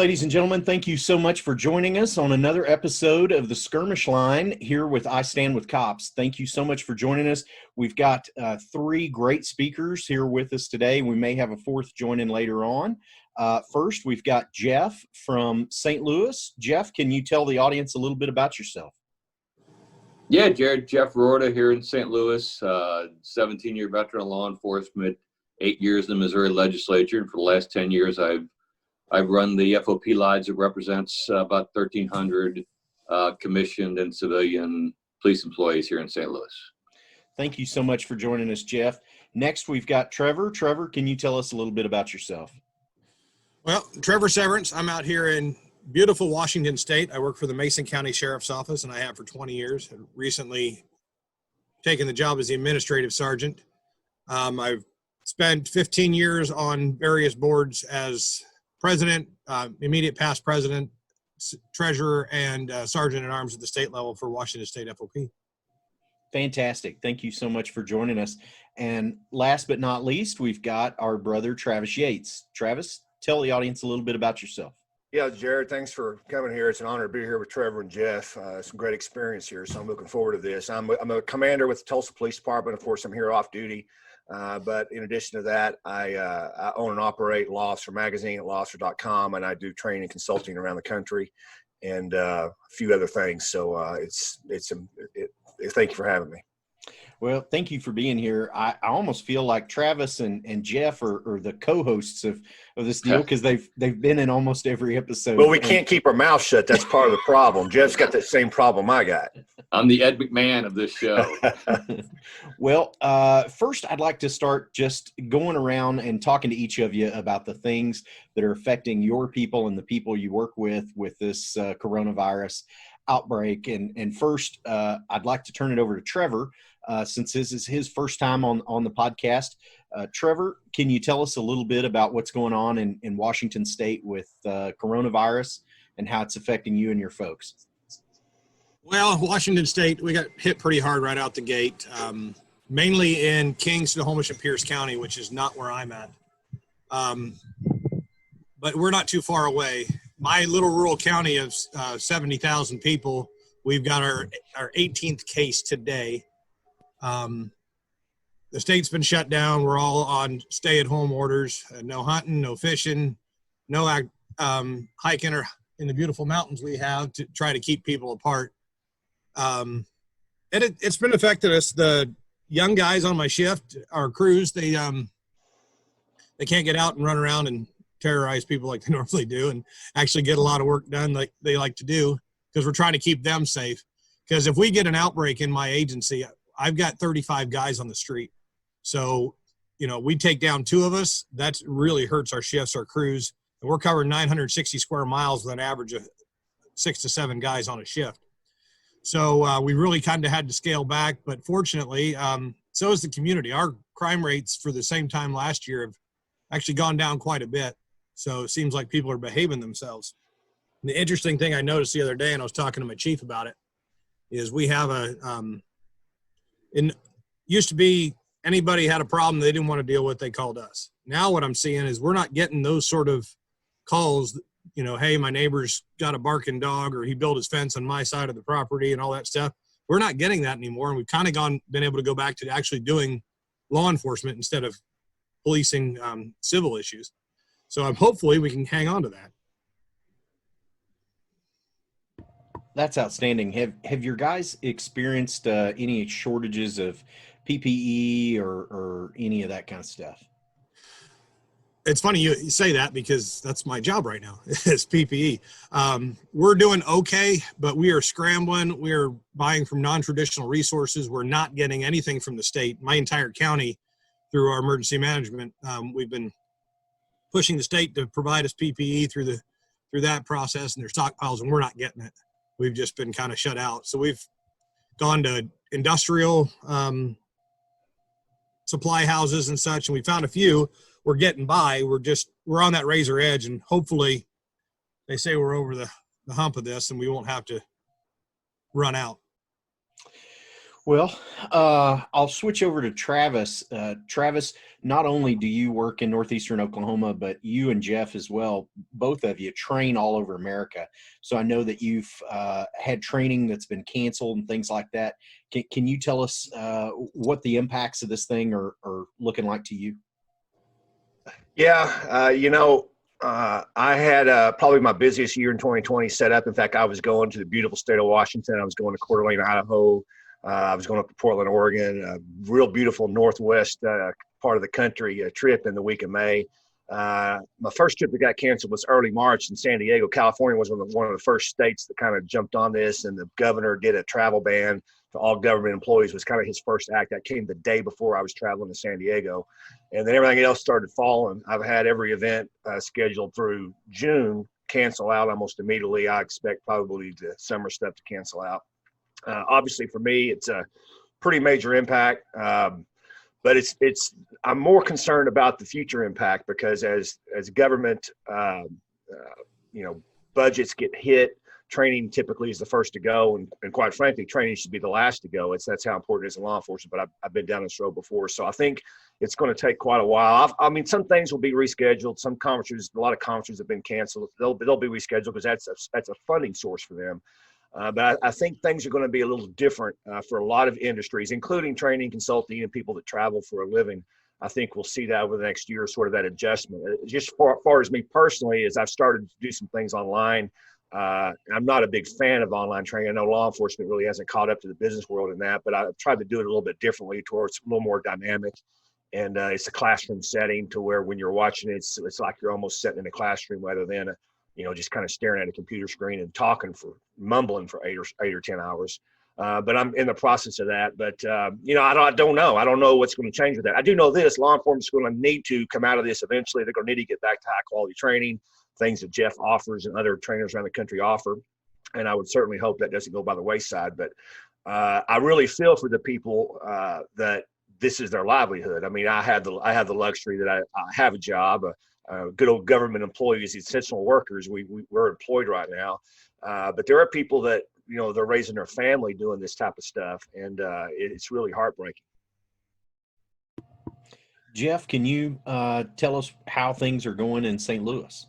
ladies and gentlemen, thank you so much for joining us on another episode of the Skirmish Line here with I Stand With Cops. Thank you so much for joining us. We've got three great speakers here with us today. We may have a fourth join in later on. First, we've got Jeff from St. Louis. Jeff, can you tell the audience a little bit about yourself? Yeah, Jerad, Jeff Roorda here in St. Louis, 17-year veteran of law enforcement, 8 years in the Missouri legislature, and for the last 10 years I've run the FOP Lodge that represents about 1,300 commissioned and civilian police employees here in St. Louis. Thank you so much for joining us, Jeff. Next, we've got Trevor. Trevor, can you tell us a little bit about yourself? Well, Trevor Severance. I'm out here in beautiful Washington State. I work for the Mason County Sheriff's Office, and I have for 20 years. I've recently taken the job as the administrative sergeant. I've spent 15 years on various boards as president, immediate past president, treasurer, and sergeant at arms at the state level for Washington State FOP. Fantastic. Thank you so much for joining us. And last but not least, we've got our brother, Travis Yates. Travis, tell the audience a little bit about yourself. Yeah, Jerad, thanks for coming here. It's an honor to be here with Trevor and Jeff. Some great experience here, so I'm looking forward to this. I'm a commander with the Tulsa Police Department. Of course, I'm here off duty. But in addition to that, I own and operate Law Officer Magazine at lawofficer.com, and I do training and consulting around the country and a few other things. So thank you for having me. Well, thank you for being here. I almost feel like Travis and Jeff are the co-hosts of this deal because they've been in almost every episode. Well, we can't keep our mouth shut. That's part of the problem. Jeff's got that same problem I got. I'm the Ed McMahon of this show. Well, first I'd like to start just going around and talking to each of you about the things that are affecting your people and the people you work with this coronavirus outbreak. And first, I'd like to turn it over to Trevor. Since this is his first time on the podcast. Trevor, can you tell us a little bit about what's going on in Washington State with coronavirus and how it's affecting you and your folks? Well, Washington State, we got hit pretty hard right out the gate, mainly in King, Snohomish, and Pierce County, which is not where I'm at. But we're not too far away. My little rural county of 70,000 people, we've got our 18th case today. The state's been shut down. We're all on stay-at-home orders. No hunting, no fishing, no hiking or in the beautiful mountains we have to try to keep people apart. And it's been affected us. The young guys on my shift, our crews, they can't get out and run around and terrorize people like they normally do and actually get a lot of work done like they like to do because we're trying to keep them safe. Because if we get an outbreak in my agency, I've got 35 guys on the street. So, we take down 2 of us. That really hurts our shifts, our crews. And we're covering 960 square miles with an average of 6 to 7 guys on a shift. So we really kind of had to scale back. But fortunately, so is the community. Our crime rates for the same time last year have actually gone down quite a bit. So it seems like people are behaving themselves. And the interesting thing I noticed the other day, and I was talking to my chief about it, is we have used to be anybody had a problem they didn't want to deal with, they called us. Now what I'm seeing is we're not getting those sort of calls, hey, my neighbor's got a barking dog or he built his fence on my side of the property and all that stuff. We're not getting that anymore. And we've kind of been able to go back to actually doing law enforcement instead of policing civil issues. So hopefully we can hang on to that. That's outstanding. Have your guys experienced any shortages of PPE or any of that kind of stuff? It's funny you say that because that's my job right now is PPE. We're doing okay, but we are scrambling. We are buying from non-traditional resources. We're not getting anything from the state. My entire county, through our emergency management, we've been pushing the state to provide us PPE through that process and their stockpiles, and we're not getting it. We've just been kind of shut out. So we've gone to industrial supply houses and such, and we found a few. We're getting by. We're on that razor edge, and hopefully they say we're over the hump of this and we won't have to run out. Well, I'll switch over to Travis. Travis, not only do you work in northeastern Oklahoma, but you and Jeff as well, both of you train all over America. So I know that you've had training that's been canceled and things like that. Can you tell us what the impacts of this thing are looking like to you? Yeah, I had probably my busiest year in 2020 set up. In fact, I was going to the beautiful state of Washington. I was going to Coeur d'Alene, Idaho. I was going up to Portland, Oregon, a real beautiful northwest part of the country trip in the week of May. My first trip that got canceled was early March in San Diego. California was one of the first states that kind of jumped on this, and the governor did a travel ban to all government employees. Was kind of his first act. That came the day before I was traveling to San Diego. And then everything else started falling. I've had every event scheduled through June cancel out almost immediately. I expect probably the summer stuff to cancel out. Obviously, for me, it's a pretty major impact, but I'm more concerned about the future impact because as government, budgets get hit, training typically is the first to go, and quite frankly, training should be the last to go. That's how important it is in law enforcement. But I've been down this road before, so I think it's going to take quite a while. I mean, some things will be rescheduled. Some conferences, a lot of conferences have been canceled. They'll be rescheduled because that's a funding source for them. But I think things are going to be a little different for a lot of industries, including training, consulting, and people that travel for a living. I think we'll see that over the next year, sort of that adjustment. Just as far as me personally, as I've started to do some things online, I'm not a big fan of online training. I know law enforcement really hasn't caught up to the business world in that, but I've tried to do it a little bit differently towards a little more dynamic. And it's a classroom setting to where when you're watching it, it's like you're almost sitting in a classroom rather than just kind of staring at a computer screen and mumbling for 8 or 10 hours. But I'm in the process of that. But, I don't know. I don't know what's going to change with that. I do know this: law enforcement is going to need to come out of this eventually. They're going to need to get back to high quality training, things that Jeff offers and other trainers around the country offer. And I would certainly hope that doesn't go by the wayside. But I really feel for the people that this is their livelihood. I mean, I have the luxury that I have a job. Good old government employees, essential workers. We're employed right now, but there are people that they're raising their family doing this type of stuff, and it's really heartbreaking. Jeff, can you tell us how things are going in St. Louis?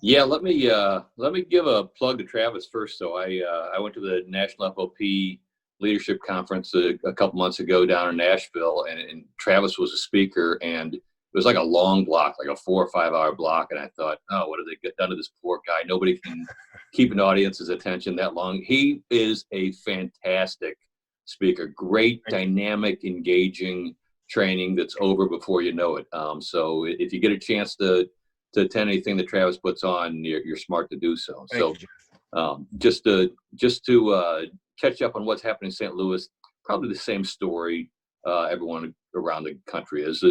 Yeah, let me give a plug to Travis first. So I went to the National FOP Leadership Conference a couple months ago down in Nashville, and Travis was a speaker, and it was like a long block, like a 4 or 5 hour block. And I thought, oh, what did they get done to this poor guy? Nobody can keep an audience's attention that long. He is a fantastic speaker, great, dynamic, engaging training that's over before you know it. So if you get a chance to attend anything that Travis puts on, you're smart to do so. Thank So just to catch up on what's happening in St. Louis, probably the same story everyone around the country is.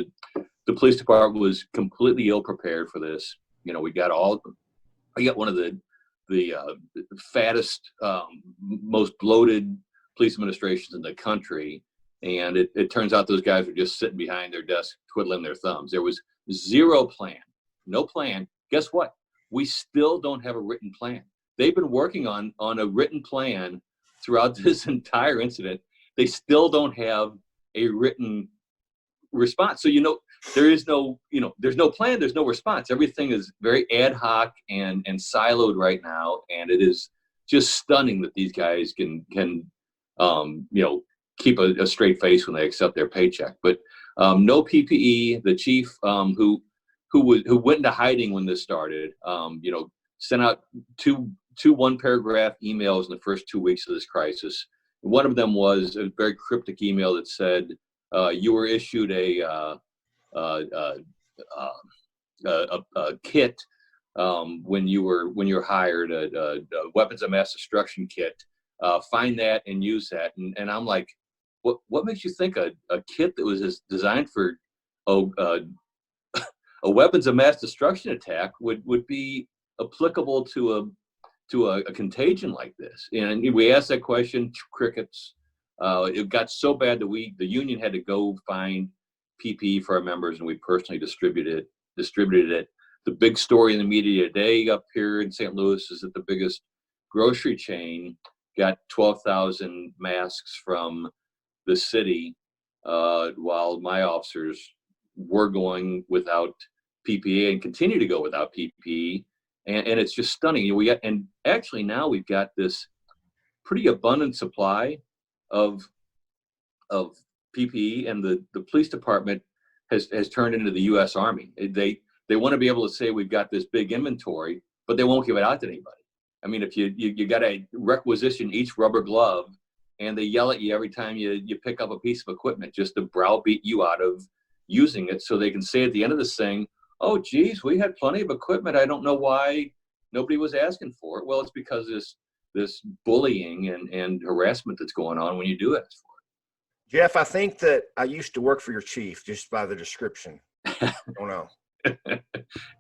The police department was completely ill prepared for this. We got one of the fattest, most bloated police administrations in the country, and it turns out those guys were just sitting behind their desk twiddling their thumbs. There was zero plan, no plan. Guess what? We still don't have a written plan. They've been working on a written plan throughout this entire incident. They still don't have a written response. So there is there's no plan, there's no response. Everything is very ad hoc and siloed right now, and it is just stunning that these guys can keep a straight face when they accept their paycheck. But no PPE. The chief who went into hiding when this started, sent out two 1-paragraph emails in the first 2 weeks of this crisis. One of them was a very cryptic email that said, you were issued a kit when you were hired, a weapons of mass destruction kit. Find that and use that. And I'm like, what makes you think a kit that was designed for a weapons of mass destruction attack would be applicable to a contagion like this? And we asked that question, crickets. It got so bad that the union had to go find PPE for our members, and we personally distributed it. The big story in the media today up here in St. Louis is that the biggest grocery chain got 12,000 masks from the city, while my officers were going without PPE and continue to go without PPE. And it's just stunning. And actually now we've got this pretty abundant supply of PPE, and the police department has turned into the U.S. Army. They want to be able to say we've got this big inventory, but they won't give it out to anybody. I mean, if you got to requisition each rubber glove, and they yell at you every time you pick up a piece of equipment just to browbeat you out of using it, so they can say at the end of this thing, oh, geez, we had plenty of equipment. I don't know why nobody was asking for it. Well, it's because this bullying and harassment that's going on when you do ask for it. Jeff, I think that I used to work for your chief just by the description. I don't know.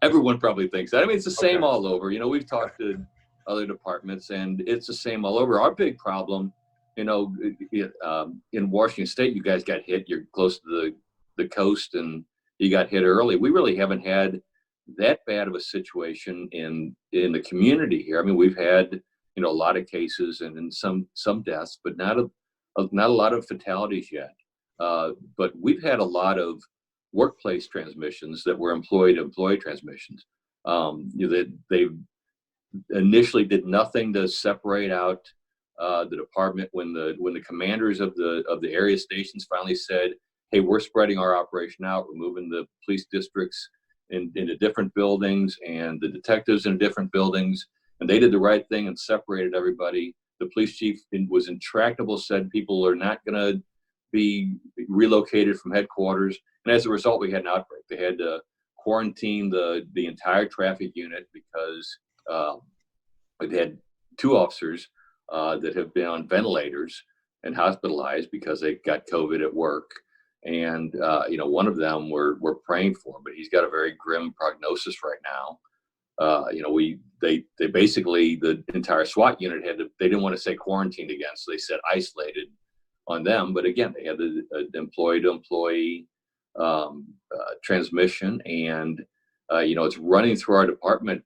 Everyone probably thinks that. I mean, it's the same Okay. all over. We've talked to other departments, and it's the same all over. Our big problem, in Washington State, you guys got hit. You're close to the coast, and you got hit early. We really haven't had that bad of a situation in the community here. I mean, we've had a lot of cases and some deaths, but not a lot of fatalities yet. But we've had a lot of workplace transmissions that were employee transmissions. That they initially did nothing to separate out the department. When the commanders of the area stations finally said, hey, we're spreading our operation out, we're moving the police districts into different buildings and the detectives in different buildings, and they did the right thing and separated everybody. The police chief was intractable, said people are not going to be relocated from headquarters. And as a result, we had an outbreak. They had to quarantine the entire traffic unit because we had 2 officers that have been on ventilators and hospitalized because they got COVID at work. And, one of them we're praying for, but he's got a very grim prognosis right now. They basically, the entire SWAT unit they didn't want to say quarantined again, so they said isolated on them. But again, they had the employee-to-employee transmission, and it's running through our department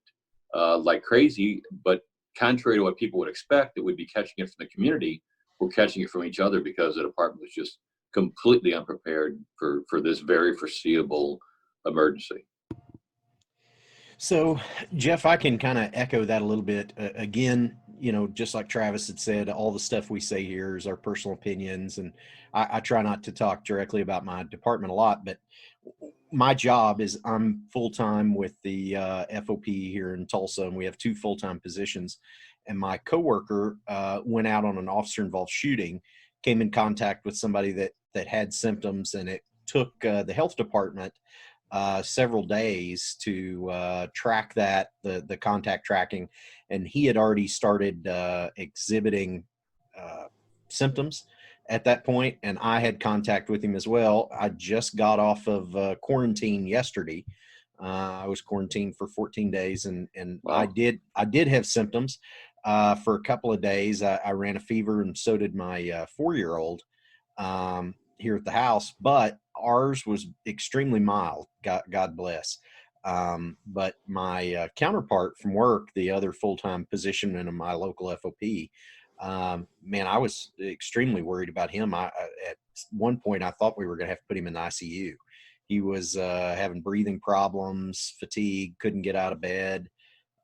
like crazy. But contrary to what people would expect, that we'd be catching it from the community, we're catching it from each other because the department was just completely unprepared for this very foreseeable emergency. So, Jeff, I can kind of echo that a little bit. Again, just like Travis had said, all the stuff we say here is our personal opinions, and I try not to talk directly about my department a lot, but my job is I'm full-time with the FOP here in Tulsa, and we have 2 full-time positions. And my coworker went out on an officer-involved shooting, came in contact with somebody that had symptoms, and it took the health department several days to track the contact tracking, and he had already started exhibiting symptoms at that point, and I had contact with him as well. I just got off of quarantine yesterday. I was quarantined for 14 days, and wow. I did have symptoms for a couple of days. I ran a fever, and so did my 4-year-old here at the house, but ours was extremely mild. God bless. But my counterpart from work, the other full-time position in my local FOP, man, I was extremely worried about him. At one point, I thought we were going to have to put him in the ICU. He was having breathing problems, fatigue, couldn't get out of bed,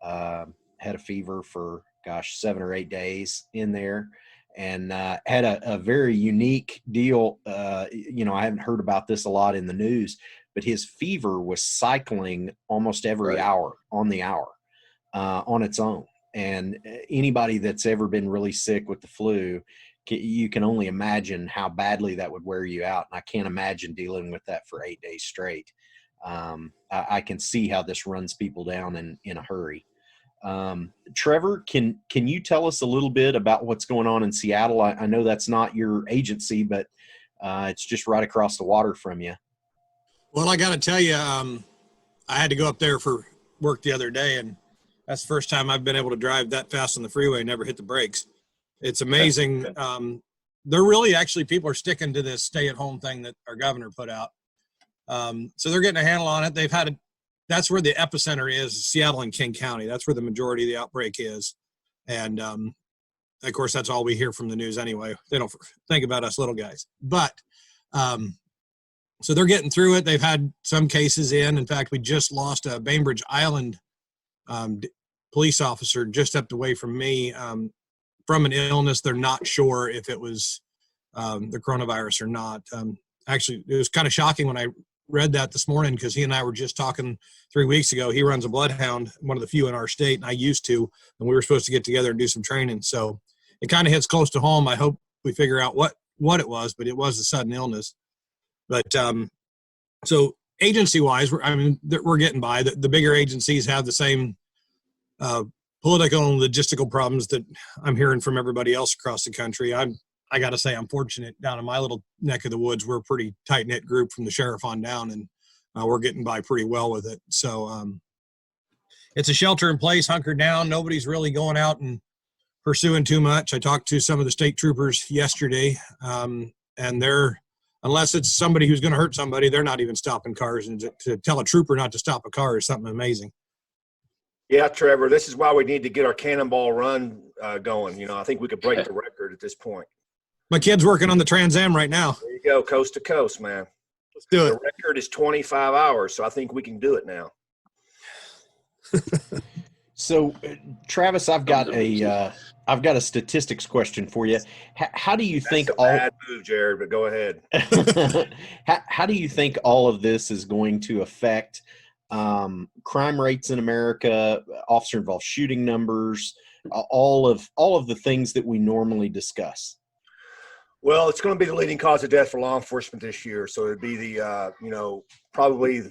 had a fever for, 7 or 8 days in there. And had a very unique deal. I haven't heard about this a lot in the news, but his fever was cycling almost every hour on the hour on its own. And anybody that's ever been really sick with the flu, you can only imagine how badly that would wear you out. And I can't imagine dealing with that for 8 days straight. I can see how this runs people down in a hurry. Trevor, can you tell us a little bit about what's going on in Seattle? I know that's not your agency, but it's just right across the water from you. Well, I got to tell you, I had to go up there for work the other day, and that's the first time I've been able to drive that fast on the freeway and never hit the brakes. It's amazing. They're really actually, people are sticking to this stay-at-home thing that our governor put out. So they're getting a handle on it. That's where the epicenter is, Seattle and King County. That's where the majority of the outbreak is. And Of course, that's all we hear from the news anyway. They don't think about us little guys. But so they're getting through it. They've had some cases in fact, we just lost a Bainbridge Island police officer just up the way from me from an illness. They're not sure if it was the coronavirus or not. Actually, it was kind of shocking when I read that this morning, because he and I were just talking 3 weeks ago. He runs a bloodhound, one of the few in our state, and I used to, and we were supposed to get together and do some training. So it kind of hits close to home. I hope we figure out what it was, but it was a sudden illness. But so agency-wise, we're getting by. The bigger agencies have the same political and logistical problems that I'm hearing from everybody else across the country. I got to say, I'm fortunate down in my little neck of the woods. We're a pretty tight-knit group from the sheriff on down, and we're getting by pretty well with it. So it's a shelter in place, hunkered down. Nobody's really going out and pursuing too much. I talked to some of the state troopers yesterday, and they're, unless it's somebody who's going to hurt somebody, they're not even stopping cars. And to tell a trooper not to stop a car is something amazing. Yeah, Trevor, this is why we need to get our cannonball run going. I think we could break the record at this point. My kid's working on the Trans Am right now. There you go, coast to coast, man. Let's do it. The record is 25 hours, so I think we can do it now. So, Travis, I've got a statistics question for you. How do you think all bad move, Jerad? But go ahead. how do you think all of this is going to affect crime rates in America, officer-involved shooting numbers, all of the things that we normally discuss? Well, it's going to be the leading cause of death for law enforcement this year. So it'd be the, probably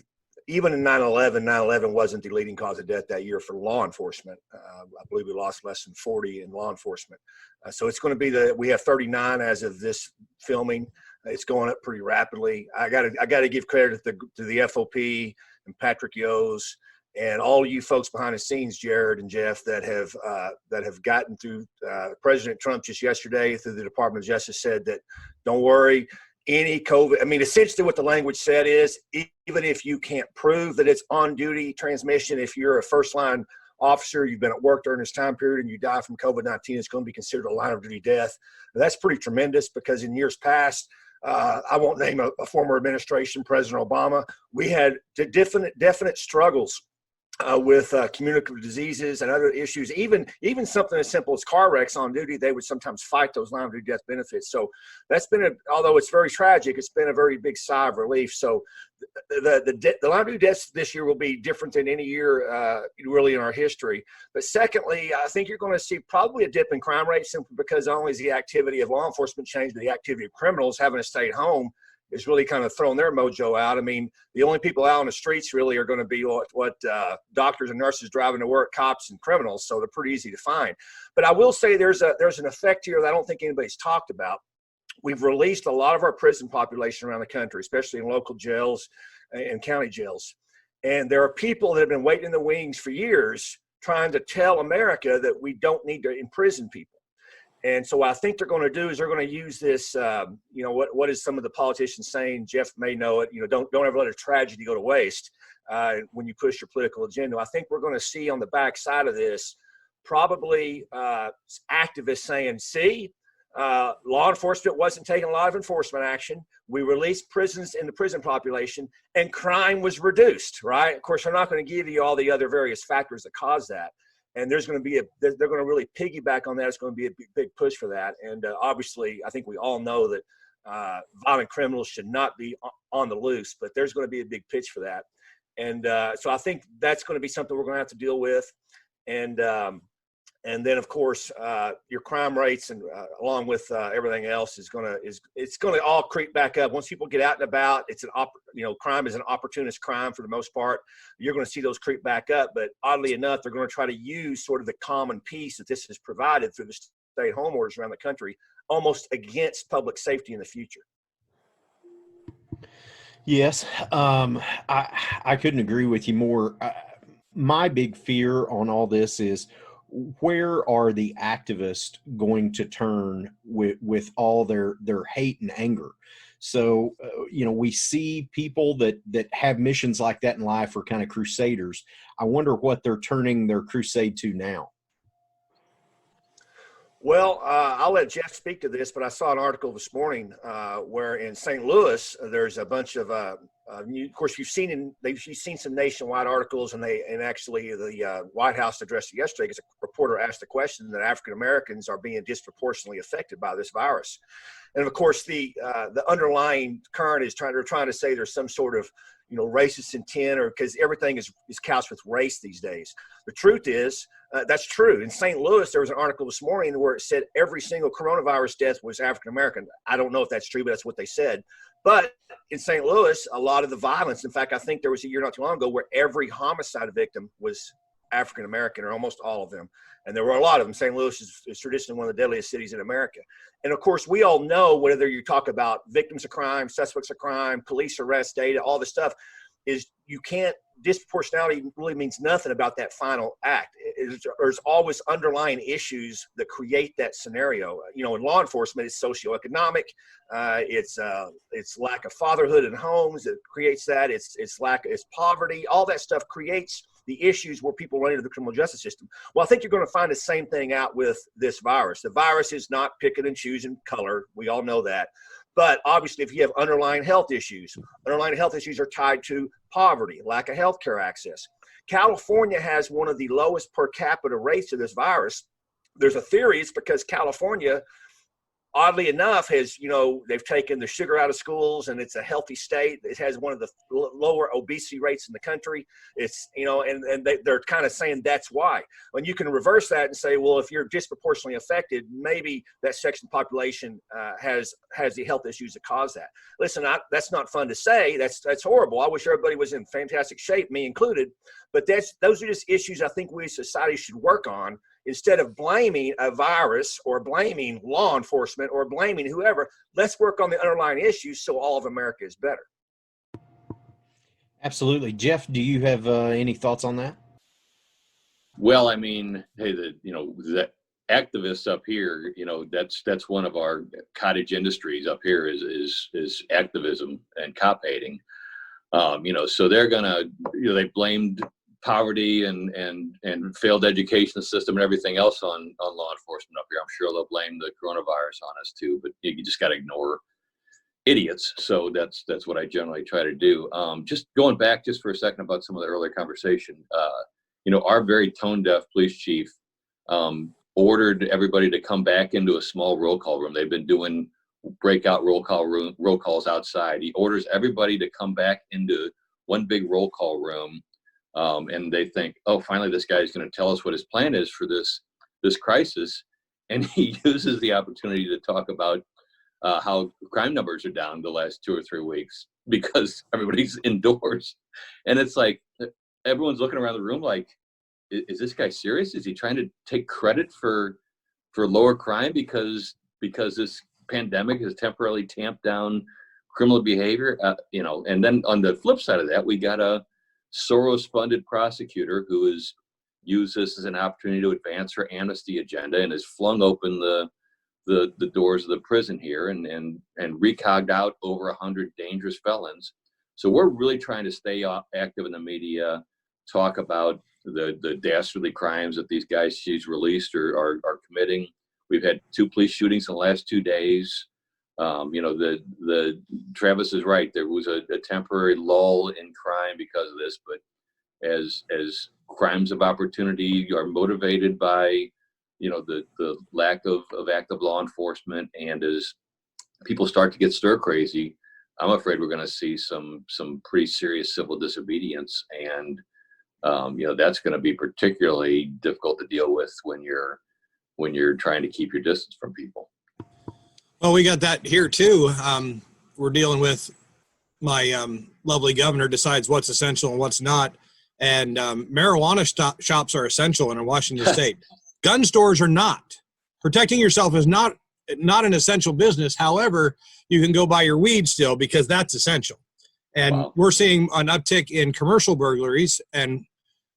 even in 9/11 wasn't the leading cause of death that year for law enforcement. I believe we lost less than 40 in law enforcement. So it's going to be we have 39 as of this filming. It's going up pretty rapidly. I got to give credit to the FOP and Patrick Yoes and all you folks behind the scenes, Jerad and Jeff, that have gotten through. President Trump just yesterday through the Department of Justice said that don't worry, any COVID. Essentially what the language said is even if you can't prove that it's on duty transmission, if you're a first line officer, you've been at work during this time period and you die from COVID-19, it's going to be considered a line of duty death. And that's pretty tremendous because in years past, I won't name a former administration, President Obama, we had definite struggles with communicable diseases and other issues, even something as simple as car wrecks on duty, they would sometimes fight those line of duty death benefits. So that's been although it's very tragic, it's been a very big sigh of relief. So the line of duty deaths this year will be different than any year really in our history. But secondly, I think you're going to see probably a dip in crime rates simply because not only is the activity of law enforcement changed, but the activity of criminals having to stay at home is really kind of throwing their mojo out. The only people out on the streets really are going to be what doctors and nurses driving to work, cops and criminals. So they're pretty easy to find. But I will say there's an effect here that I don't think anybody's talked about. We've released a lot of our prison population around the country, especially in local jails and county jails. And there are people that have been waiting in the wings for years trying to tell America that we don't need to imprison people. And so what I think they're going to do is they're going to use this, what is some of the politicians saying? Jeff may know it, don't ever let a tragedy go to waste when you push your political agenda. I think we're going to see on the backside of this probably activists saying, see, law enforcement wasn't taking a lot of enforcement action. We released prisons in the prison population and crime was reduced, right? Of course, they're not going to give you all the other various factors that cause that. And there's going to be they're going to really piggyback on that. It's going to be a big push for that. And obviously, I think we all know that violent criminals should not be on the loose, but there's going to be a big pitch for that. And so I think that's going to be something we're going to have to deal with. And then, of course, your crime rates and along with everything else it's going to all creep back up once people get out and about. It's crime is an opportunist crime for the most part. You're going to see those creep back up, but oddly enough, they're going to try to use sort of the common peace that this has provided through the stay-at-home orders around the country, almost against public safety in the future. Yes, I couldn't agree with you more. My big fear on all this is, where are the activists going to turn with all their hate and anger? So, we see people that have missions like that in life are kind of crusaders. I wonder what they're turning their crusade to now. Well, I'll let Jeff speak to this, but I saw an article this morning where in St. Louis there's a bunch of of course you've seen some nationwide articles, and actually the White House addressed it yesterday because a reporter asked the question that African Americans are being disproportionately affected by this virus, and of course the underlying current is trying to say there's some sort of racist intent, or because everything is couched with race these days. The truth is that's true. In St. Louis, there was an article this morning where it said every single coronavirus death was African American. I don't know if that's true, but that's what they said. But in St. Louis, a lot of the violence, in fact, I think there was a year not too long ago where every homicide victim was African American, or almost all of them. And there were a lot of them. St. Louis is traditionally one of the deadliest cities in America. And of course, we all know, whether you talk about victims of crime, suspects of crime, police arrest data, all this stuff, is you can't, disproportionality really means nothing about that final act. There's always underlying issues that create that scenario. In law enforcement, it's socioeconomic, it's lack of fatherhood in homes that creates that. It's poverty. All that stuff creates the issues where people run into the criminal justice system. Well, I think you're going to find the same thing out with this virus. The virus is not picking and choosing color. We all know that. But obviously, if you have underlying health issues are tied to poverty, lack of healthcare access. California has one of the lowest per capita rates of this virus. There's a theory it's because California, oddly enough, has, they've taken the sugar out of schools, and it's a healthy state. It has one of the lower obesity rates in the country. It's, and they're kind of saying that's why. When you can reverse that and say, well, if you're disproportionately affected, maybe that section of the population has the health issues that cause that. Listen, that's not fun to say. That's horrible. I wish everybody was in fantastic shape, me included. But those are just issues I think we as society should work on. Instead of blaming a virus or blaming law enforcement or blaming whoever, let's work on the underlying issues so all of America is better. Absolutely. Jeff, do you have any thoughts on that? Well, I mean, hey, the activists up here, that's one of our cottage industries up here is activism and cop hating. So they're gonna, they blamed poverty and failed education system and everything else on law enforcement up here. I'm sure they'll blame the coronavirus on us too, but you just got to ignore idiots. So that's what I generally try to do. Just going back just for a second about some of the earlier conversation, our very tone deaf police chief ordered everybody to come back into a small roll call room. They've been doing breakout roll calls outside. He orders everybody to come back into one big roll call room. And they think, oh, finally, this guy's going to tell us what his plan is for this crisis. And he uses the opportunity to talk about how crime numbers are down the last 2 or 3 weeks because everybody's indoors. And it's like, everyone's looking around the room like, is this guy serious? Is he trying to take credit for lower crime because this pandemic has temporarily tamped down criminal behavior? And then on the flip side of that, we got a Soros-funded prosecutor who has used this as an opportunity to advance her amnesty agenda and has flung open the doors of the prison here and recogged out over 100 dangerous felons. So we're really trying to stay active in the media, talk about the dastardly crimes that these guys she's released are committing. We've had 2 police shootings in the last 2 days. Travis is right. There was a temporary lull in crime because of this, but as crimes of opportunity are motivated by, the lack of active law enforcement, and as people start to get stir crazy, I'm afraid we're going to see some pretty serious civil disobedience, and that's going to be particularly difficult to deal with when you're trying to keep your distance from people. Well, we got that here too. We're dealing with my lovely governor decides what's essential and what's not. And marijuana shops are essential in Washington State. Gun stores are not. Protecting yourself is not an essential business. However, you can go buy your weed still because that's essential. And wow. We're seeing an uptick in commercial burglaries, and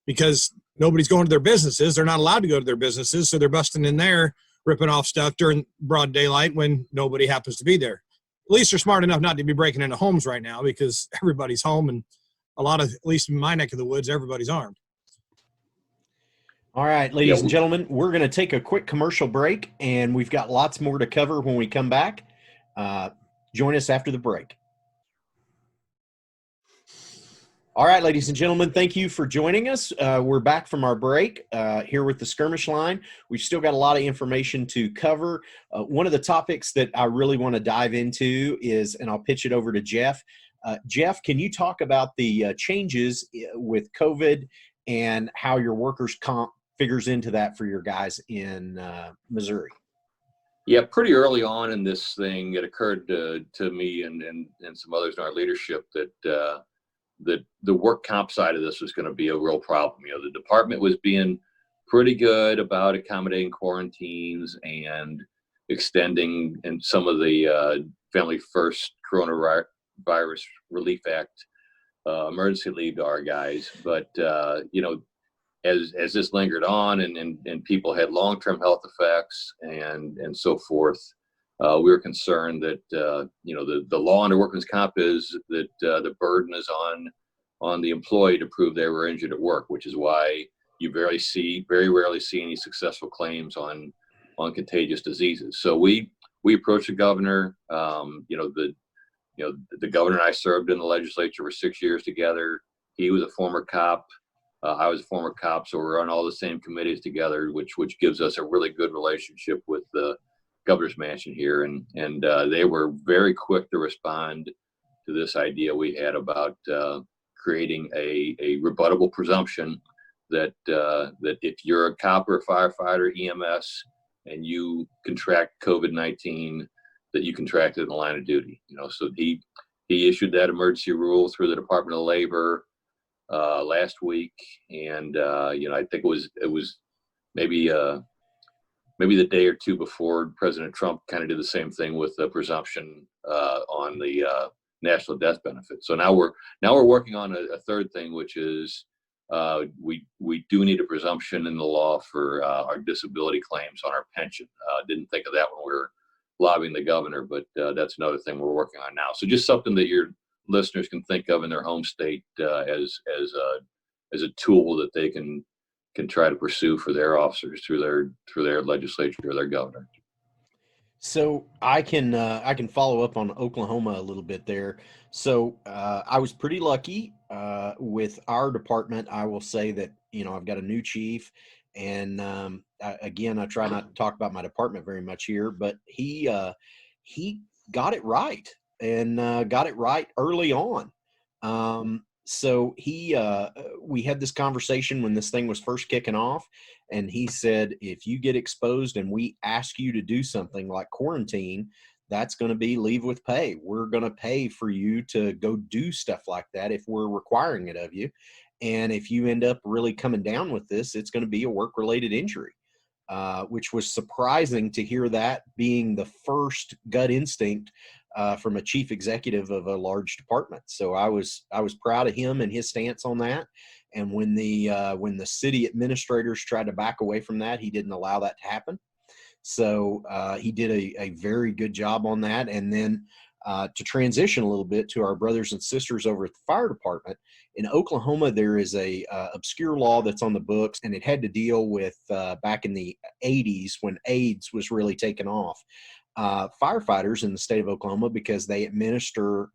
because nobody's going to their businesses, they're not allowed to go to their businesses, so they're busting in there, ripping off stuff during broad daylight when nobody happens to be there. Police are smart enough not to be breaking into homes right now because everybody's home, and at least in my neck of the woods, everybody's armed. All right, Yeah, ladies and gentlemen, we're going to take a quick commercial break, and we've got lots more to cover when we come back. Join us after the break. All right, ladies and gentlemen, thank you for joining us. We're back from our break here with the Skirmish line. We've still got a lot of information to cover. One of the topics that I really want to dive into is, and I'll pitch it over to Jeff. Jeff, can you talk about the changes with COVID and how your workers' comp figures into that for your guys in Missouri? Yeah, pretty early on in this thing, it occurred to me and some others in our leadership that the work comp side of this was going to be a real problem. You know, the department was being pretty good about accommodating quarantines and extending and some of the Family First Coronavirus Relief Act emergency leave to our guys. But you know, as this lingered on and people had long-term health effects and so forth, we were concerned that you know, the law under workman's comp is that the burden is on the employee to prove they were injured at work, which is why you very rarely see any successful claims on contagious diseases. So we approached the governor. The governor and I served in the legislature for 6 years together. He was a former cop. I was a former cop, so we're on all the same committees together, which gives us a really good relationship with the governor's mansion here. And they were very quick to respond to this idea we had about creating a rebuttable presumption that if you're a cop or a firefighter, EMS, and you contract COVID-19, that you contracted in the line of duty. You know, so he issued that emergency rule through the Department of Labor last week, and you know, I think it was maybe the day or two before President Trump kind of did the same thing with the presumption on the national death benefit. So now we're working on a third thing, which is we do need a presumption in the law for our disability claims on our pension. Didn't think of that when we were lobbying the governor, but that's another thing we're working on now. So just something that your listeners can think of in their home state as a tool that they can try to pursue for their officers through their legislature or their governor. So I can follow up on Oklahoma a little bit there. So I was pretty lucky with our department. I will say that, you know, I've got a new chief, and I try not to talk about my department very much here, but he got it right, and got it right early on. So we had this conversation when this thing was first kicking off, and he said, if you get exposed and we ask you to do something like quarantine, that's going to be leave with pay. We're going to pay for you to go do stuff like that if we're requiring it of you. And if you end up really coming down with this, it's going to be a work-related injury, which was surprising to hear that being the first gut instinct from a chief executive of a large department. So I was proud of him and his stance on that. And when the city administrators tried to back away from that, he didn't allow that to happen. So he did a very good job on that. And then to transition a little bit to our brothers and sisters over at the fire department in Oklahoma, there is a obscure law that's on the books, and it had to deal with back in the 80s when AIDS was really taking off. Firefighters in the state of Oklahoma, because they administer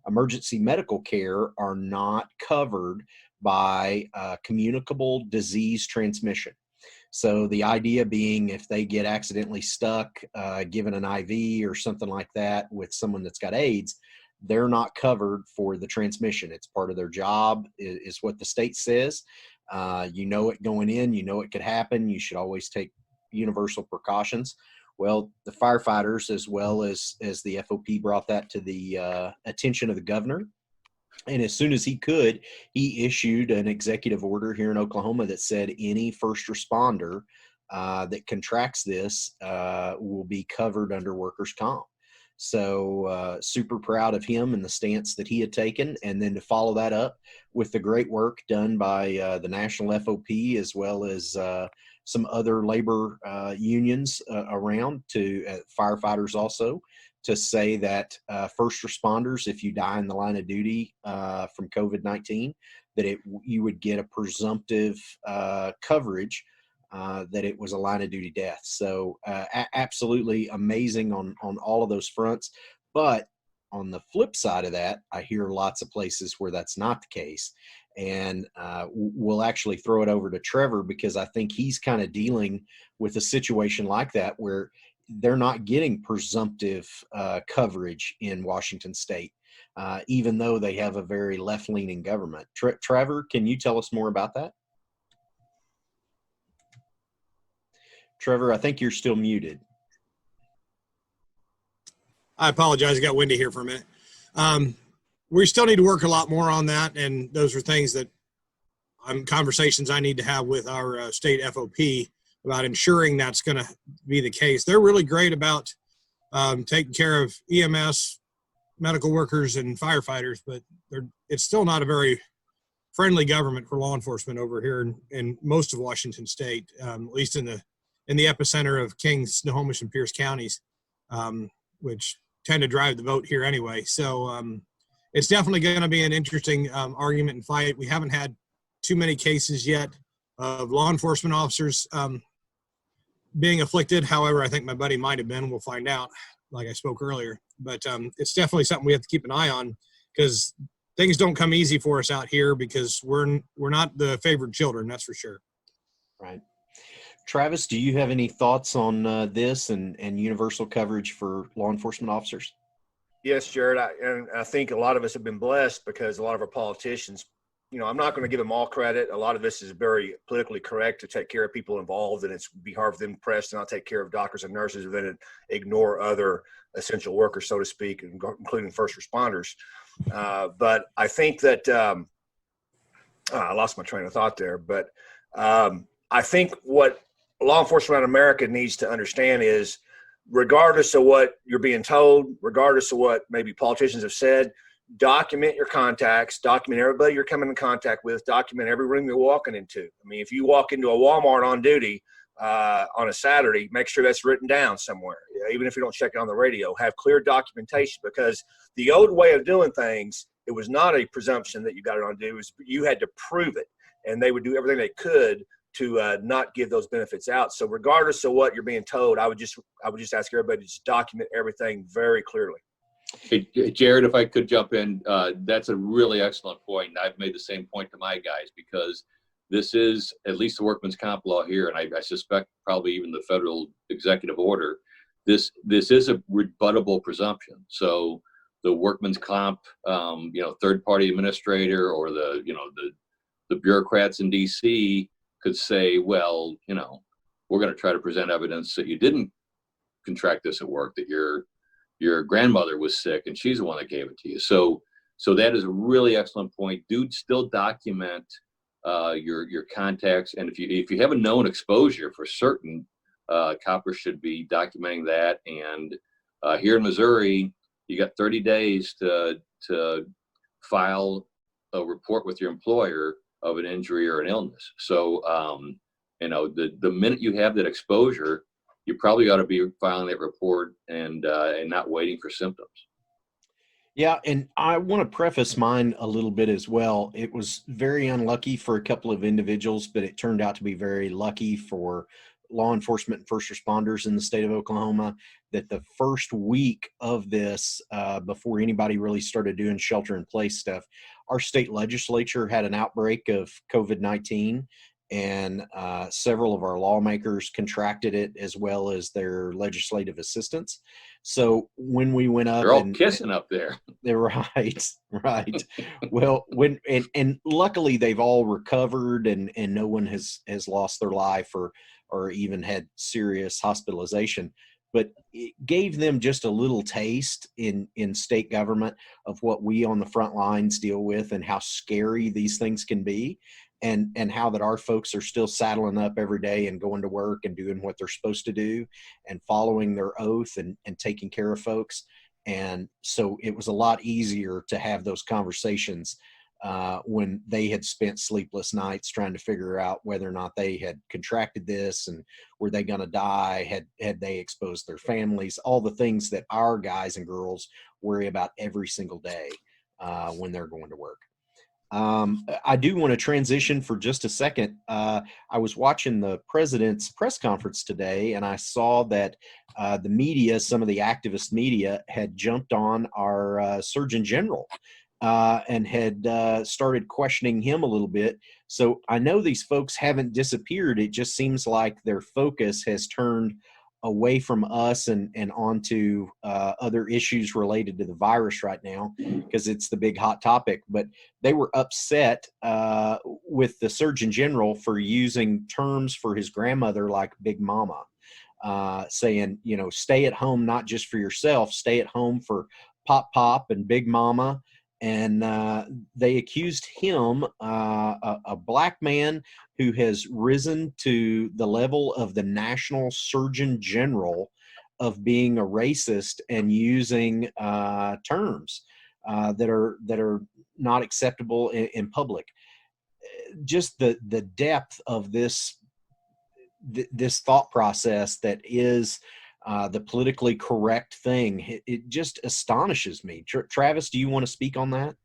emergency medical care, are not covered by communicable disease transmission. So the idea being, if they get accidentally stuck, given an IV or something like that with someone that's got AIDS, they're not covered for the transmission. It's part of their job, is what the state says. You know it going in, you know it could happen. You should always take universal precautions. Well, the firefighters, as well as the FOP, brought that to the attention of the governor. And as soon as he could, he issued an executive order here in Oklahoma that said any first responder that contracts this will be covered under workers' comp. So super proud of him and the stance that he had taken. And then to follow that up with the great work done by the National FOP, as well as some other labor unions around, to firefighters also, to say that first responders, if you die in the line of duty from COVID-19, that you would get a presumptive coverage that it was a line of duty death. So absolutely amazing on all of those fronts. But on the flip side of that, I hear lots of places where that's not the case. And we'll actually throw it over to Trevor, because I think he's kind of dealing with a situation like that where they're not getting presumptive coverage in Washington State, even though they have a very left-leaning government. Trevor, can you tell us more about that? Trevor, I think you're still muted. I apologize. I got windy here for a minute. We still need to work a lot more on that, and those are things that conversations I need to have with our state FOP about ensuring that's going to be the case. They're really great about taking care of EMS, medical workers, and firefighters, but it's still not a very friendly government for law enforcement over here in most of Washington State, at least in the epicenter of King, Snohomish, and Pierce counties, which tend to drive the vote here anyway. So it's definitely going to be an interesting argument and fight. We haven't had too many cases yet of law enforcement officers being afflicted. However, I think my buddy might have been. We'll find out, like I spoke earlier. But it's definitely something we have to keep an eye on, because things don't come easy for us out here, because we're not the favored children, that's for sure. Right. Travis, do you have any thoughts on this and universal coverage for law enforcement officers? Yes, Jerad. I think a lot of us have been blessed because a lot of our politicians, I'm not going to give them all credit. A lot of this is very politically correct to take care of people involved, and it's be hard for them pressed to not take care of doctors and nurses and then ignore other essential workers, so to speak, including first responders. But I think that I lost my train of thought there. But I think what law enforcement in America needs to understand is, regardless of what you're being told, regardless of what maybe politicians have said, document your contacts, document everybody you're coming in contact with, document every room you're walking into. I mean, if you walk into a Walmart on duty on a Saturday, make sure that's written down somewhere. Even if you don't check it on the radio, have clear documentation, because the old way of doing things, it was not a presumption that you got it on duty. It was, you had to prove it, and they would do everything they could to not give those benefits out. So regardless of what you're being told, I would just ask everybody to just document everything very clearly. Hey, Jerad, if I could jump in, that's a really excellent point. And I've made the same point to my guys, because this is at least the workman's comp law here, and I suspect probably even the federal executive order. This is a rebuttable presumption. So the workman's comp, third-party administrator, or the bureaucrats in D.C. could say, well, we're going to try to present evidence that you didn't contract this at work, that your grandmother was sick and she's the one that gave it to you. So that is a really excellent point. Dude, still document your contacts, and if you have a known exposure for certain, coppers should be documenting that. And here in Missouri, you got 30 days to file a report with your employer of an injury or an illness. So the minute you have that exposure, you probably ought to be filing that report and not waiting for symptoms. Yeah, and I want to preface mine a little bit as well. It was very unlucky for a couple of individuals, but it turned out to be very lucky for law enforcement and first responders in the state of Oklahoma, that the first week of this, before anybody really started doing shelter in place stuff, our state legislature had an outbreak of COVID-19, and several of our lawmakers contracted it, as well as their legislative assistants. So when we went up, they're all kissing up there. They're right. Well, and luckily they've all recovered, and no one has lost their life or even had serious hospitalization. But it gave them just a little taste in state government of what we on the front lines deal with, and how scary these things can be, and how that our folks are still saddling up every day and going to work and doing what they're supposed to do and following their oath and taking care of folks. And so it was a lot easier to have those conversations when they had spent sleepless nights trying to figure out whether or not they had contracted this and were they going to die, had they exposed their families, all the things that our guys and girls worry about every single day when they're going to work. I do want to transition for just a second. I was watching the president's press conference today, and I saw that the media, some of the activist media, had jumped on our Surgeon General and had started questioning him a little bit. So I know these folks haven't disappeared. It just seems like their focus has turned away from us and onto other issues related to the virus right now, because it's the big hot topic. But they were upset with the Surgeon General for using terms for his grandmother like Big Mama, saying, you know, stay at home, not just for yourself, stay at home for Pop and Big Mama. And they accused him, a black man who has risen to the level of the National Surgeon General, of being a racist and using terms that are not acceptable in public. Just the depth of this thought process that is the politically correct thing, it just astonishes me. Travis, do you want to speak on that?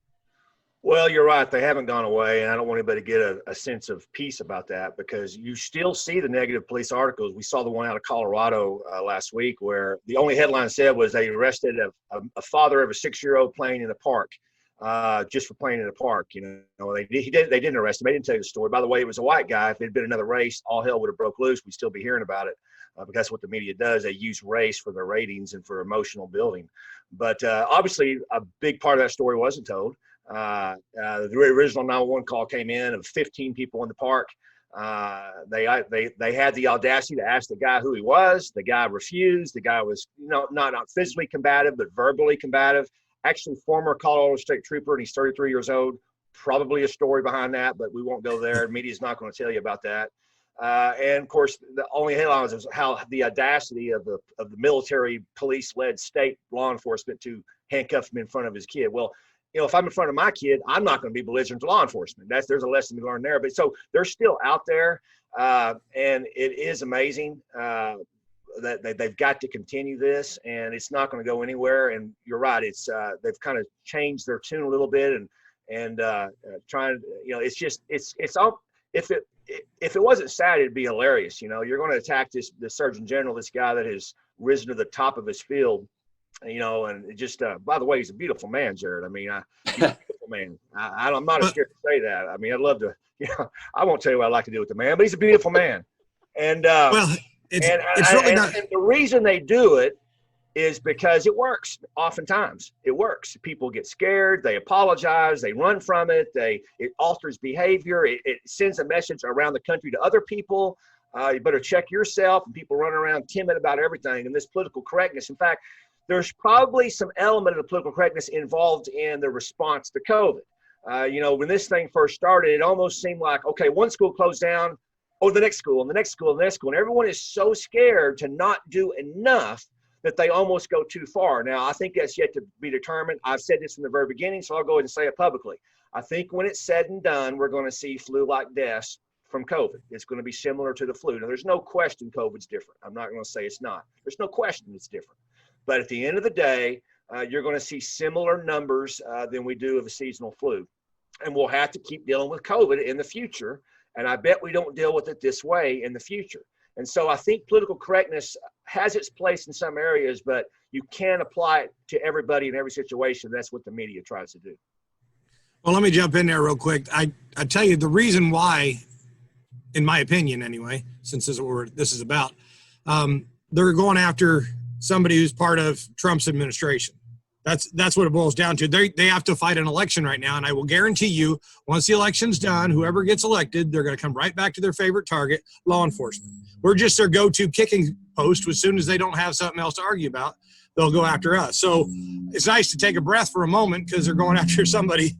Well, you're right. They haven't gone away, and I don't want anybody to get a sense of peace about that, because you still see the negative police articles. We saw the one out of Colorado last week where the only headline said was they arrested a father of a 6-year-old playing in a park, just for playing in a park. You know, they didn't arrest him. They didn't tell you the story. By the way, it was a white guy. If it had been another race, all hell would have broke loose. We'd still be hearing about it. Because that's what the media does. They use race for their ratings and for emotional building. But obviously, a big part of that story wasn't told. The original 911 call came in of 15 people in the park. They had the audacity to ask the guy who he was. The guy refused. The guy was not physically combative, but verbally combative. Actually, former Colorado State Trooper, and he's 33 years old. Probably a story behind that, but we won't go there. The media's not going to tell you about that. And of course, the only headlines is how the audacity of the military police-led state law enforcement to handcuff him in front of his kid. Well, you know, if I'm in front of my kid, I'm not going to be belligerent to law enforcement. There's a lesson to learn there. But so they're still out there, and it is amazing that they've got to continue this, and it's not going to go anywhere. And you're right, it's they've kind of changed their tune a little bit and trying. You know, it's just it's all if it wasn't sad, it'd be hilarious. You know, you're going to attack the Surgeon General, this guy that has risen to the top of his field, you know, and it just, by the way, he's a beautiful man, Jerad. I mean, he's a beautiful man. I'm not scared to say that. I mean, I'd love to, you know, I won't tell you what I'd like to do with the man, but he's a beautiful man. And, Well, it's really not. And the reason they do it is because it works. Oftentimes it works. People get scared. They apologize. They run from it. It alters behavior. It sends a message around the country to other people. You better check yourself. And people run around timid about everything. And this political correctness. In fact, there's probably some element of the political correctness involved in the response to COVID. You know, when this thing first started, it almost seemed like, okay, one school closed down. Oh, the next school and the next school and the next school. And everyone is so scared to not do enough that they almost go too far. Now, I think that's yet to be determined. I've said this from the very beginning, so I'll go ahead and say it publicly. I think when it's said and done, we're going to see flu-like deaths from COVID. It's going to be similar to the flu. Now, there's no question COVID's different. I'm not going to say it's not. There's no question it's different. But at the end of the day, you're going to see similar numbers than we do of a seasonal flu. And we'll have to keep dealing with COVID in the future. And I bet we don't deal with it this way in the future. And so I think political correctness has its place in some areas, but you can't apply it to everybody in every situation. That's what the media tries to do. Well, let me jump in there real quick. I tell you the reason why, in my opinion anyway, since this is what this is about, they're going after somebody who's part of Trump's administration. That's what it boils down to. They have to fight an election right now, and I will guarantee you, once the election's done, whoever gets elected, they're going to come right back to their favorite target, law enforcement. We're just their go-to kicking post. As soon as they don't have something else to argue about, they'll go after us. So it's nice to take a breath for a moment because they're going after somebody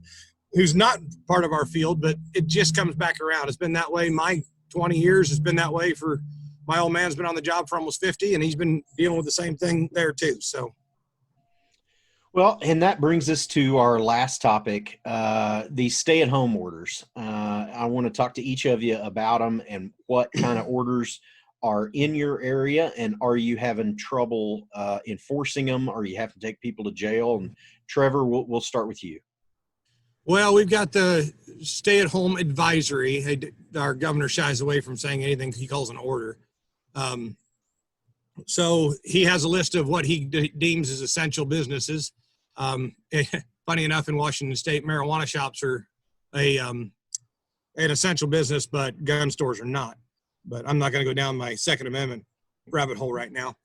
who's not part of our field, but it just comes back around. It's been that way my 20 years. It's been that way for my old man's been on the job for almost 50, and he's been dealing with the same thing there too. So. Well, and that brings us to our last topic, the stay-at-home orders. I want to talk to each of you about them and what kind of orders are in your area, and are you having trouble enforcing them? Or you have to take people to jail? And Trevor, we'll start with you. Well, we've got the stay-at-home advisory. Our governor shies away from saying anything he calls an order. So he has a list of what he deems as essential businesses. Funny enough, in Washington State, marijuana shops are an essential business, but gun stores are not. But I'm not going to go down my Second Amendment rabbit hole right now.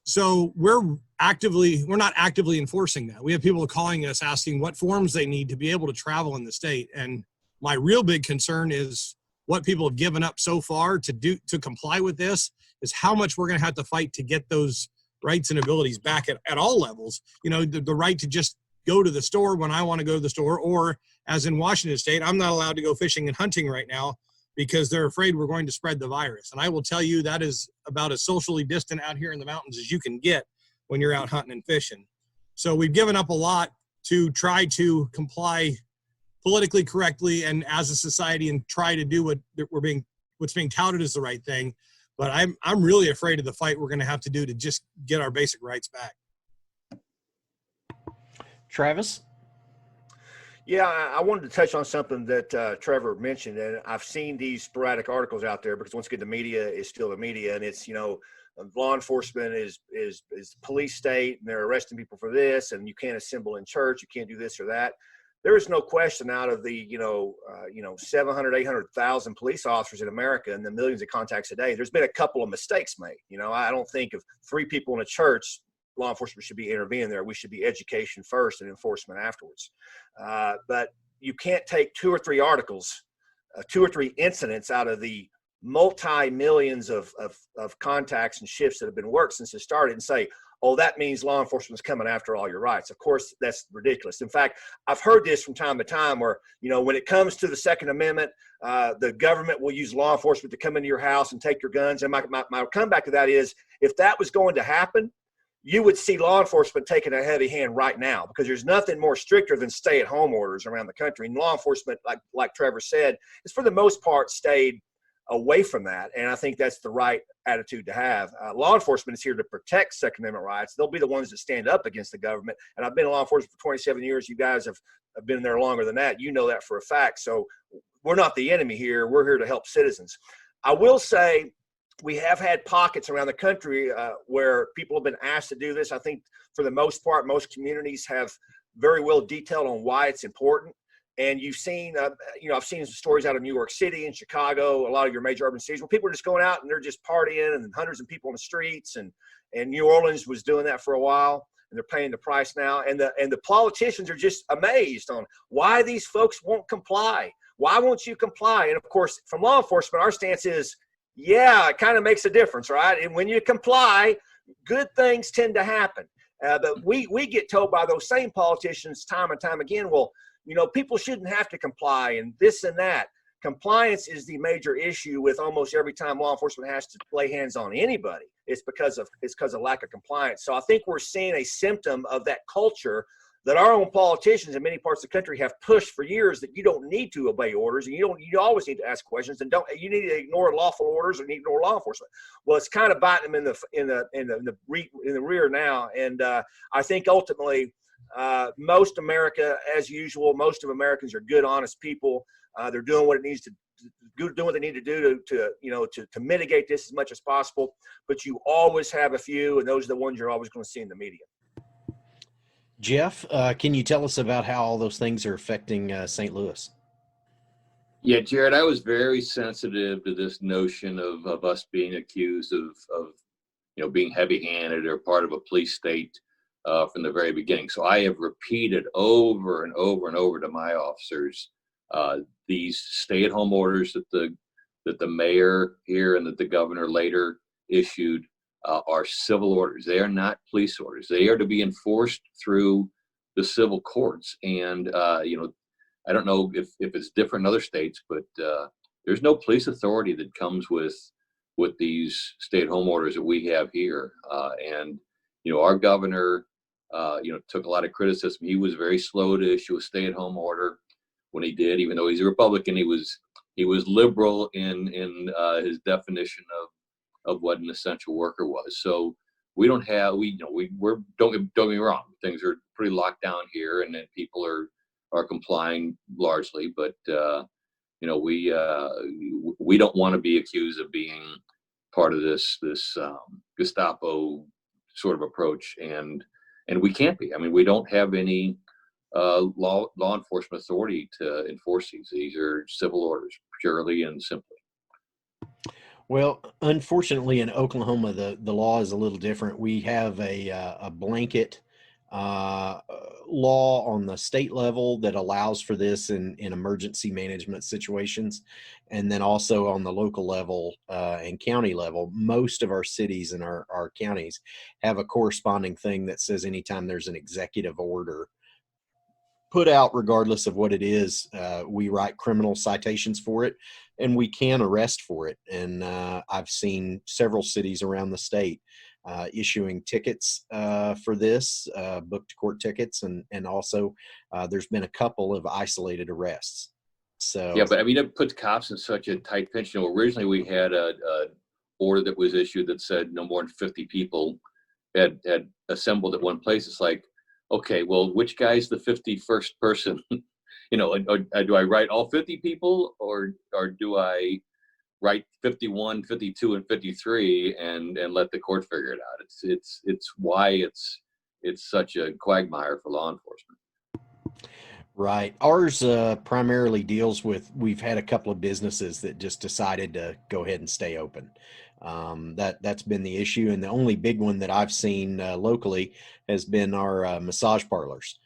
So we're not actively enforcing that. We have people calling us asking what forms they need to be able to travel in the state. And my real big concern is what people have given up so far to comply with this is how much we're going to have to fight to get those rights and abilities back at all levels. You know, the right to just go to the store when I want to go to the store, or as in Washington State, I'm not allowed to go fishing and hunting right now because they're afraid we're going to spread the virus. And I will tell you that is about as socially distant out here in the mountains as you can get when you're out hunting and fishing. So we've given up a lot to try to comply politically correctly and as a society and try to do what's being touted as the right thing. But I'm really afraid of the fight we're going to have to do to just get our basic rights back. Travis? Yeah, I wanted to touch on something that Trevor mentioned, and I've seen these sporadic articles out there because once again, the media is still the media, and it's, law enforcement is police state, and they're arresting people for this, and you can't assemble in church, you can't do this or that. There is no question out of the 700, 800,000 police officers in America and the millions of contacts a day, there's been a couple of mistakes made. I don't think if 3 people in a church, law enforcement should be intervening there. We should be education first and enforcement afterwards. But you can't take 2 or 3 articles, 2 or 3 incidents out of the multi-millions of contacts and shifts that have been worked since it started and say, oh, that means law enforcement is coming after all your rights. Of course, that's ridiculous. In fact, I've heard this from time to time where, when it comes to the Second Amendment, the government will use law enforcement to come into your house and take your guns. And my comeback to that is, if that was going to happen, you would see law enforcement taking a heavy hand right now, because there's nothing more stricter than stay-at-home orders around the country. And law enforcement, like Trevor said, is for the most part stayed away from that. And I think that's the right attitude to have. Law enforcement is here to protect Second Amendment rights. They'll be the ones that stand up against the government. And I've been in law enforcement for 27 years. You guys have been there longer than that. You know that for a fact. So we're not the enemy here. We're here to help citizens. I will say we have had pockets around the country where people have been asked to do this. I think for the most part, most communities have very well detailed on why it's important. And you've seen, I've seen some stories out of New York City and Chicago, a lot of your major urban cities, where people are just going out and they're just partying, and hundreds of people on the streets. And New Orleans was doing that for a while, and they're paying the price now. And the politicians are just amazed on why these folks won't comply. Why won't you comply? And of course, from law enforcement, our stance is, yeah, it kind of makes a difference, right? And when you comply, good things tend to happen. But we get told by those same politicians time and time again, well, people shouldn't have to comply and this and that. Compliance is the major issue with almost every time law enforcement has to lay hands on anybody. It's because of lack of compliance. So I think we're seeing a symptom of that culture that our own politicians in many parts of the country have pushed for years, that you don't need to obey orders, and you always need to ask questions, and you need to ignore lawful orders or need to ignore law enforcement. Well, it's kind of biting them in the rear now, and I think ultimately most America, as usual, most of Americans are good, honest people. They're doing what it needs to doing what they need to do to mitigate this as much as possible. But you always have a few, and those are the ones you're always going to see in the media. Jeff, can you tell us about how all those things are affecting St. Louis? Yeah, Jerad, I was very sensitive to this notion of us being accused of being heavy-handed or part of a police state from the very beginning. So I have repeated over and over and over to my officers these stay-at-home orders that the mayor here and that the governor later issued are civil orders. They are not police orders. They are to be enforced through the civil courts. And I don't know if it's different in other states, but there's no police authority that comes with these stay-at-home orders that we have here. And our governor took a lot of criticism. He was very slow to issue a stay-at-home order when he did, even though he's a Republican. He was liberal in his definition of what an essential worker was. So we don't have, don't get me wrong, things are pretty locked down here, and then people are complying largely, but we don't want to be accused of being part of this Gestapo sort of approach, and we can't be. I mean, we don't have any law enforcement authority to enforce these. These are civil orders, purely and simply. Well, unfortunately, in Oklahoma, the law is a little different. We have a blanket law on the state level that allows for this in emergency management situations, and then also on the local level and county level. Most of our cities and our counties have a corresponding thing that says anytime there's an executive order put out, regardless of what it is, we write criminal citations for it, and we can arrest for it. And I've seen several cities around the state issuing tickets for this, booked court tickets, and also there's been a couple of isolated arrests. So yeah, but I mean, it puts cops in such a tight pinch. Originally we had a order that was issued that said no more than 50 people had assembled at one place. It's like, okay, well, which guy's the 51st person? Do I write all 50 people, or do I write 51, 52, and 53 and let the court figure it out? It's why it's such a quagmire for law enforcement. Right. Ours primarily deals with, we've had a couple of businesses that just decided to go ahead and stay open. That's been the issue. And the only big one that I've seen locally has been our massage parlors,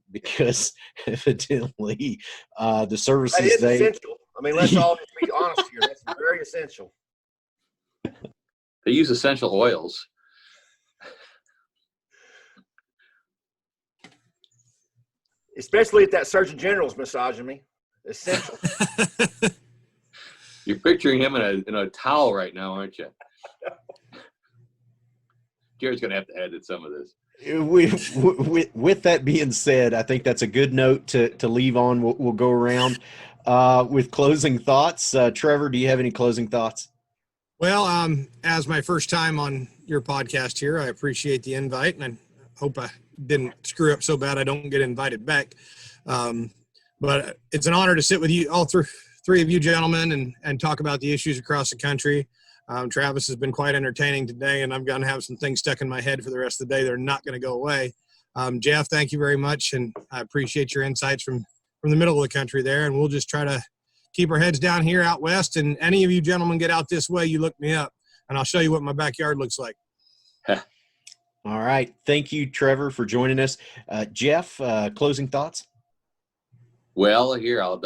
because evidently the services that is essential. I mean, let's all just be honest here. That's very essential. They use essential oils. Especially if that Surgeon General's massaging me. Essential. You're picturing him in a towel right now, aren't you? Jared's going to have to edit some of this. With that being said, I think that's a good note to leave on. We'll go around with closing thoughts. Trevor, do you have any closing thoughts? Well, as my first time on your podcast here, I appreciate the invite, and I hope I didn't screw up so bad I don't get invited back. But it's an honor to sit with you, all three of you gentlemen, and talk about the issues across the country. Travis has been quite entertaining today, and I'm going to have some things stuck in my head for the rest of the day. They're not going to go away. Jeff, thank you very much, and I appreciate your insights from the middle of the country there, and we'll just try to keep our heads down here out west, and any of you gentlemen get out this way, you look me up, and I'll show you what my backyard looks like. All right. Thank you, Trevor, for joining us. Jeff, closing thoughts? Well, here, I'll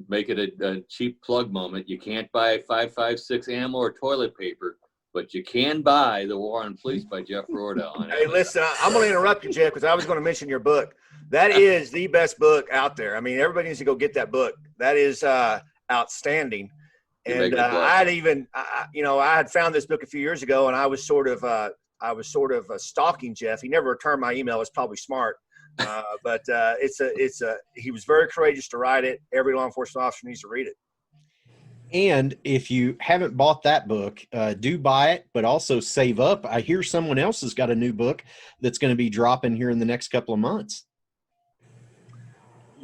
make it a cheap plug moment. You can't buy 5.56 ammo or toilet paper, but you can buy The War on Police by Jeff Roorda. Hey, listen, I'm going to interrupt you, Jeff, because I was going to mention your book. That is the best book out there. I mean, everybody needs to go get that book. That is outstanding. And I had found this book a few years ago, and I was sort of stalking Jeff. He never returned my email. It's probably smart. But he was very courageous to write it. Every law enforcement officer needs to read it. And if you haven't bought that book, do buy it, but also save up. I hear someone else has got a new book that's going to be dropping here in the next couple of months.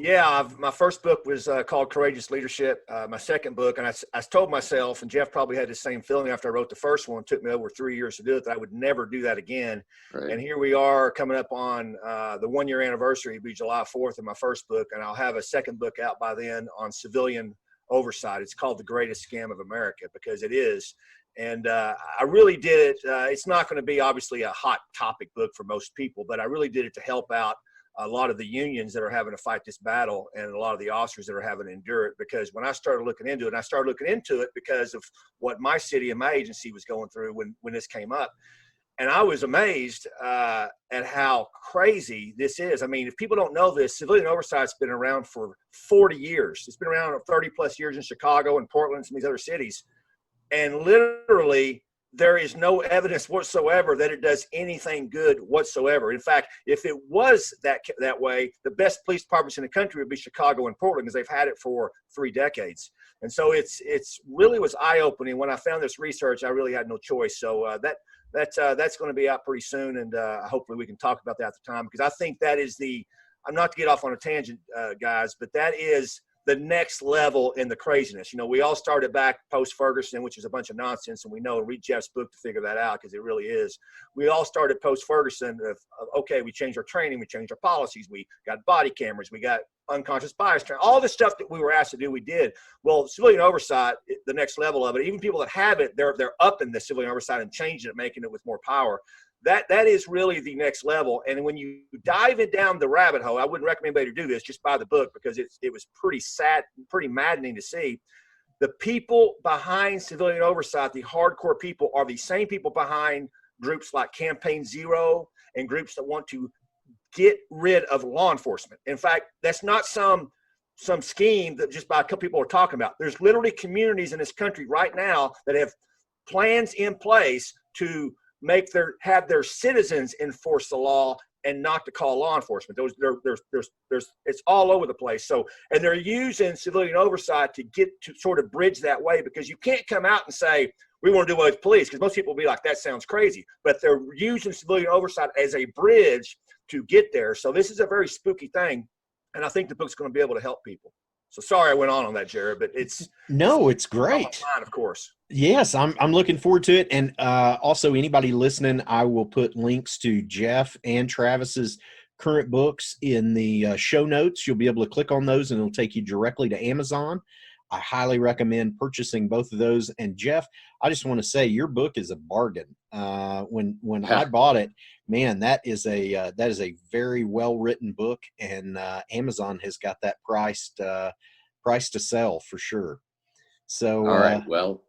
Yeah, my first book was called Courageous Leadership. My second book, and I told myself, and Jeff probably had the same feeling after I wrote the first one, it took me over 3 years to do it, that I would never do that again. Right. And here we are coming up on the 1 year anniversary. It'll be July 4th of my first book, and I'll have a second book out by then on civilian oversight. It's called The Greatest Scam of America, because it is. And I really did it. It's not going to be obviously a hot topic book for most people, but I really did it to help out a lot of the unions that are having to fight this battle, and a lot of the officers that are having to endure it. Because when I started looking into it, and I started looking into it because of what my city and my agency was going through when this came up. And I was amazed at how crazy this is. I mean, if people don't know this, civilian oversight's been around for 40 years. It's been around 30 plus years in Chicago and Portland and some of these other cities. And literally there is no evidence whatsoever that it does anything good whatsoever. In fact, if it was that way, the best police departments in the country would be Chicago and Portland, because they've had it for 3 decades. And so it's really was eye-opening. When I found this research, I really had no choice. So that's going to be out pretty soon, and hopefully we can talk about that at the time, because I think that is I'm not to get off on a tangent, guys, but that is the next level in the craziness. We all started back post-Ferguson, which is a bunch of nonsense, and we know, read Jeff's book to figure that out, because it really is. We all started post-Ferguson of, okay, we changed our training, we changed our policies, we got body cameras, we got unconscious bias training, all the stuff that we were asked to do, we did. Well, civilian oversight, the next level of it, even people that have it, they're up in the civilian oversight and changing it, making it with more power. That is really the next level. And when you dive it down the rabbit hole, I wouldn't recommend anybody to do this, just buy the book, because it was pretty sad, pretty maddening to see. The people behind civilian oversight, the hardcore people, are the same people behind groups like Campaign Zero and groups that want to get rid of law enforcement. In fact, that's not some scheme that just by a couple people are talking about. There's literally communities in this country right now that have plans in place to have their citizens enforce the law and not to call law enforcement. It's all over the place. So, and they're using civilian oversight to get to sort of bridge that way, because you can't come out and say, we want to do away with police, because most people will be like, that sounds crazy. But they're using civilian oversight as a bridge to get there. So this is a very spooky thing, and I think the book's going to be able to help people. So sorry I went on that, Jerad, but it's great. Line, of course. Yes, I'm looking forward to it. And also, anybody listening, I will put links to Jeff and Travis's current books in the show notes. You'll be able to click on those, and it'll take you directly to Amazon. I highly recommend purchasing both of those. And Jeff, I just want to say your book is a bargain. When I bought it, man, that is a very well written book, and Amazon has got that price to sell for sure. So all right, well,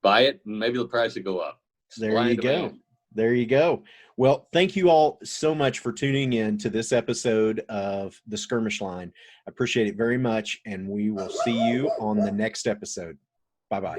buy it, and maybe the price will go up. There you go. There you go. Well, thank you all so much for tuning in to this episode of the Skirmish Line. I appreciate it very much, and we will see you on the next episode. Bye-bye.